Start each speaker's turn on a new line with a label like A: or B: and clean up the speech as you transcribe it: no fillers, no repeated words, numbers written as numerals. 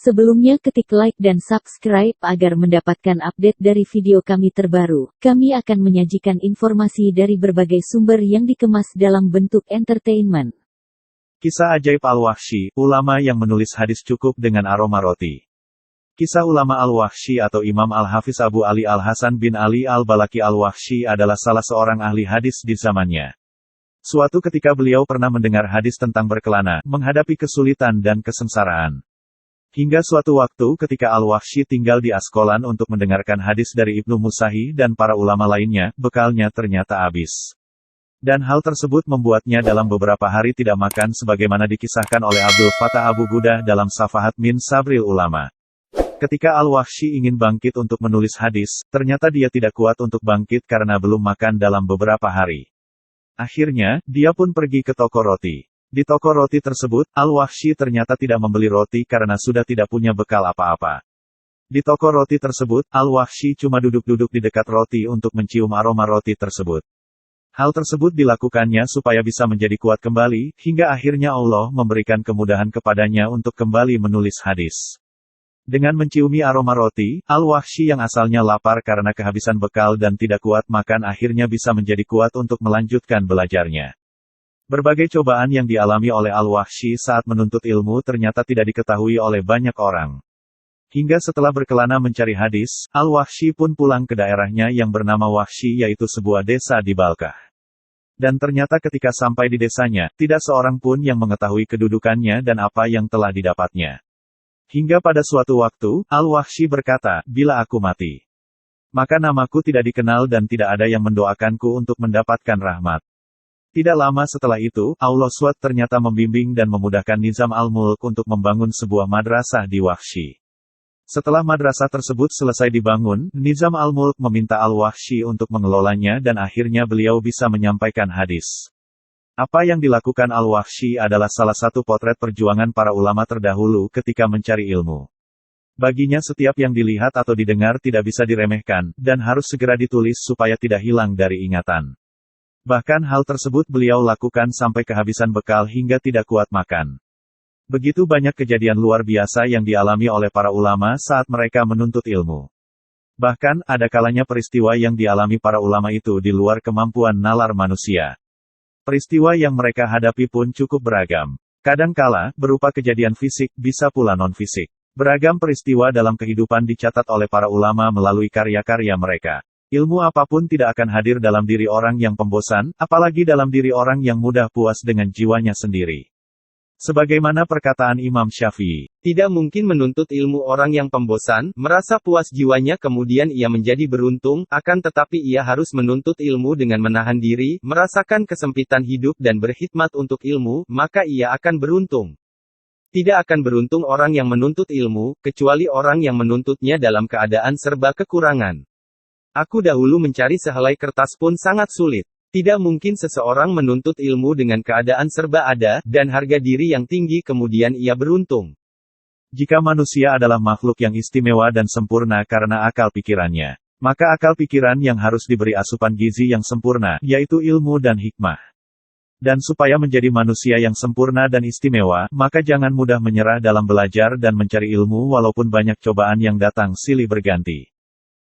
A: Sebelumnya ketik like dan subscribe agar mendapatkan update dari video kami terbaru. Kami akan menyajikan informasi dari berbagai sumber yang dikemas dalam bentuk entertainment.
B: Kisah ajaib Al-Wahsy, ulama yang menulis hadis cukup dengan aroma roti. Kisah ulama Al-Wahsy atau Imam Al-Hafiz Abu Ali Al-Hasan bin Ali Al-Balaki Al-Wahsy adalah salah seorang ahli hadis di zamannya. Suatu ketika beliau pernah mendengar hadis tentang berkelana, menghadapi kesulitan dan kesengsaraan. Hingga suatu waktu ketika Al-Wahsy tinggal di Asqalan untuk mendengarkan hadis dari Ibnu Musahi dan para ulama lainnya, bekalnya ternyata habis. Dan hal tersebut membuatnya dalam beberapa hari tidak makan sebagaimana dikisahkan oleh Abdul Fattah Abu Gudah dalam Safahat min Sabril Ulama. Ketika Al-Wahsy ingin bangkit untuk menulis hadis, ternyata dia tidak kuat untuk bangkit karena belum makan dalam beberapa hari. Akhirnya, dia pun pergi ke toko roti. Di toko roti tersebut, Al-Wahsy ternyata tidak membeli roti karena sudah tidak punya bekal apa-apa. Di toko roti tersebut, Al-Wahsy cuma duduk-duduk di dekat roti untuk mencium aroma roti tersebut. Hal tersebut dilakukannya supaya bisa menjadi kuat kembali, hingga akhirnya Allah memberikan kemudahan kepadanya untuk kembali menulis hadis. Dengan menciumi aroma roti, Al-Wahsy yang asalnya lapar karena kehabisan bekal dan tidak kuat makan akhirnya bisa menjadi kuat untuk melanjutkan belajarnya. Berbagai cobaan yang dialami oleh Al-Wahsy saat menuntut ilmu ternyata tidak diketahui oleh banyak orang. Hingga setelah berkelana mencari hadis, Al-Wahsy pun pulang ke daerahnya yang bernama Wahsy yaitu sebuah desa di Balkah. Dan ternyata ketika sampai di desanya, tidak seorang pun yang mengetahui kedudukannya dan apa yang telah didapatnya. Hingga pada suatu waktu, Al-Wahsy berkata, "Bila aku mati, maka namaku tidak dikenal dan tidak ada yang mendoakanku untuk mendapatkan rahmat." Tidak lama setelah itu, Allah SWT ternyata membimbing dan memudahkan Nizam Al-Mulk untuk membangun sebuah madrasah di Wahsy. Setelah madrasah tersebut selesai dibangun, Nizam Al-Mulk meminta Al-Wahsy untuk mengelolanya dan akhirnya beliau bisa menyampaikan hadis. Apa yang dilakukan Al-Wahsy adalah salah satu potret perjuangan para ulama terdahulu ketika mencari ilmu. Baginya setiap yang dilihat atau didengar tidak bisa diremehkan, dan harus segera ditulis supaya tidak hilang dari ingatan. Bahkan hal tersebut beliau lakukan sampai kehabisan bekal hingga tidak kuat makan. Begitu banyak kejadian luar biasa yang dialami oleh para ulama saat mereka menuntut ilmu. Bahkan, ada kalanya peristiwa yang dialami para ulama itu di luar kemampuan nalar manusia. Peristiwa yang mereka hadapi pun cukup beragam. Kadangkala, berupa kejadian fisik, bisa pula non-fisik. Beragam peristiwa dalam kehidupan dicatat oleh para ulama melalui karya-karya mereka. Ilmu apapun tidak akan hadir dalam diri orang yang pembosan, apalagi dalam diri orang yang mudah puas dengan jiwanya sendiri. Sebagaimana perkataan Imam Syafi'i, tidak mungkin menuntut ilmu orang yang pembosan, merasa puas jiwanya kemudian ia menjadi beruntung, akan tetapi ia harus menuntut ilmu dengan menahan diri, merasakan kesempitan hidup dan berkhidmat untuk ilmu, maka ia akan beruntung. Tidak akan beruntung orang yang menuntut ilmu, kecuali orang yang menuntutnya dalam keadaan serba kekurangan. Aku dahulu mencari sehelai kertas pun sangat sulit. Tidak mungkin seseorang menuntut ilmu dengan keadaan serba ada, dan harga diri yang tinggi kemudian ia beruntung. Jika manusia adalah makhluk yang istimewa dan sempurna karena akal pikirannya, maka akal pikiran yang harus diberi asupan gizi yang sempurna, yaitu ilmu dan hikmah. Dan supaya menjadi manusia yang sempurna dan istimewa, maka jangan mudah menyerah dalam belajar dan mencari ilmu walaupun banyak cobaan yang datang silih berganti.